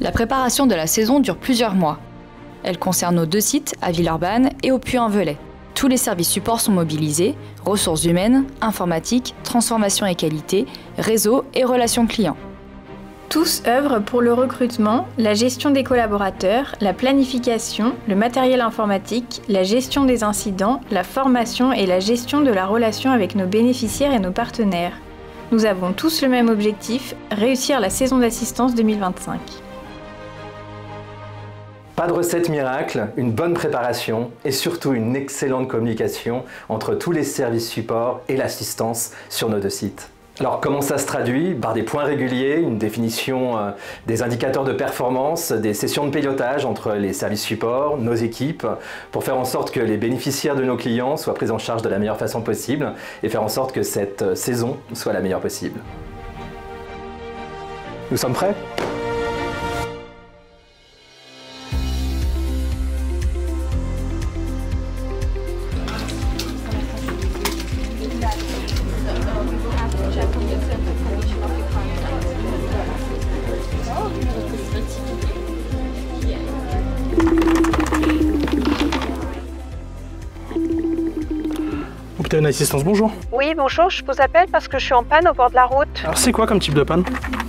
La préparation de la saison dure plusieurs mois. Elle concerne nos 2 sites, à Villeurbanne et au Puy-en-Velay. Tous les services supports sont mobilisés, ressources humaines, informatique, transformation et qualité, réseau et relations clients. Tous œuvrent pour le recrutement, la gestion des collaborateurs, la planification, le matériel informatique, la gestion des incidents, la formation et la gestion de la relation avec nos bénéficiaires et nos partenaires. Nous avons tous le même objectif, réussir la saison d'assistance 2025. Pas de recette miracle, une bonne préparation et surtout une excellente communication entre tous les services supports et l'assistance sur nos 2 sites. Alors comment ça se traduit? Par des points réguliers, une définition des indicateurs de performance, des sessions de pilotage entre les services supports, nos équipes, pour faire en sorte que les bénéficiaires de nos clients soient pris en charge de la meilleure façon possible et faire en sorte que cette saison soit la meilleure possible. Nous sommes prêts? Une assistance, bonjour. Oui, bonjour, je vous appelle parce que je suis en panne au bord de la route. Alors c'est quoi comme type de panne?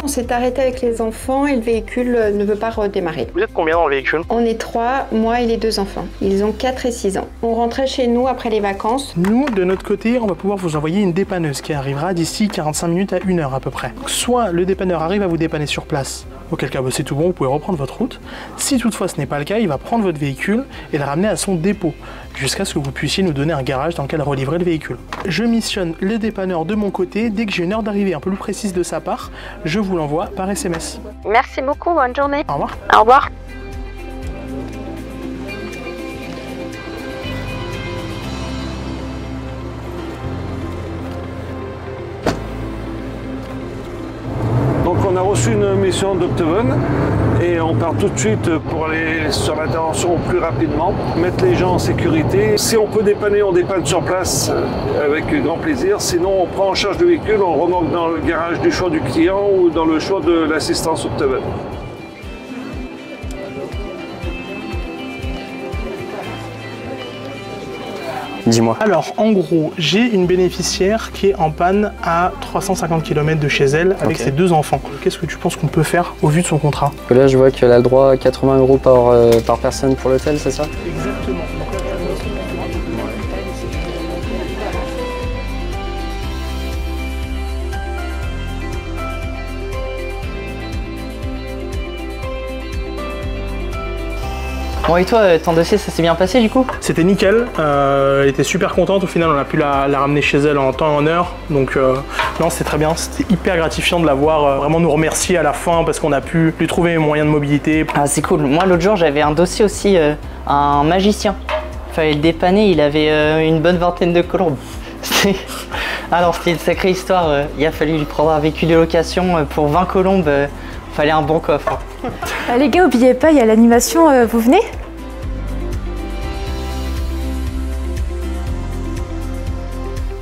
On s'est arrêté avec les enfants et le véhicule ne veut pas redémarrer. Vous êtes combien dans le véhicule? On est 3, moi et les 2 enfants. Ils ont 4 et 6 ans. On rentrait chez nous après les vacances. Nous, de notre côté, on va pouvoir vous envoyer une dépanneuse qui arrivera d'ici 45 minutes à 1 heure à peu près. Soit le dépanneur arrive à vous dépanner sur place, auquel cas c'est tout bon, vous pouvez reprendre votre route. Si toutefois ce n'est pas le cas, il va prendre votre véhicule et le ramener à son dépôt, jusqu'à ce que vous puissiez nous donner un garage dans lequel relivrer le véhicule. Je missionne le dépanneur de mon côté. Dès que j'ai une heure d'arrivée un peu plus précise de sa part, je vous l'envoie par SMS. Merci beaucoup, bonne journée. Au revoir. Au revoir. Donc on a reçu une mission d'Octaven et on part tout de suite pour aller sur l'intervention plus rapidement, mettre les gens en sécurité. Si on peut dépanner, on dépanne sur place avec grand plaisir. Sinon, on prend en charge le véhicule, on remorque dans le garage du choix du client ou dans le choix de l'assistance Octaven. Dis-moi. Alors, en gros, j'ai une bénéficiaire qui est en panne à 350 km de chez elle avec ses 2 enfants. Qu'est-ce que tu penses qu'on peut faire au vu de son contrat? Là, je vois qu'elle a le droit à 80 € par personne pour l'hôtel, c'est ça? Exactement. Bon, et toi, ton dossier, ça s'est bien passé du coup? C'était nickel, elle était super contente, au final on a pu la ramener chez elle en temps et en heure, donc non, c'était très bien, c'était hyper gratifiant de la voir vraiment nous remercier à la fin parce qu'on a pu lui trouver un moyen de mobilité. Ah, c'est cool. Moi, l'autre jour, j'avais un dossier aussi, un magicien. Fallait le dépanner, il avait une bonne vingtaine de colombes. Alors, c'était une sacrée histoire, il a fallu lui prendre un véhicule de location pour 20 colombes, fallait un bon coffre. Les gars, oubliez pas, il y a l'animation, vous venez?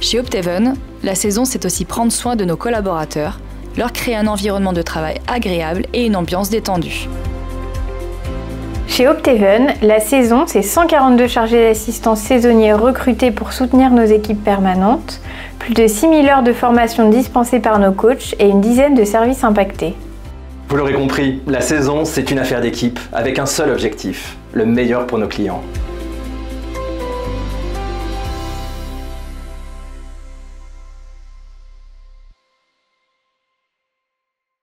Chez Optaven, la saison, c'est aussi prendre soin de nos collaborateurs, leur créer un environnement de travail agréable et une ambiance détendue. Chez Optaven, la saison, c'est 142 chargés d'assistance saisonniers recrutés pour soutenir nos équipes permanentes, plus de 6000 heures de formation dispensées par nos coachs et une dizaine de services impactés. Vous l'aurez compris, la saison, c'est une affaire d'équipe avec un seul objectif, le meilleur pour nos clients.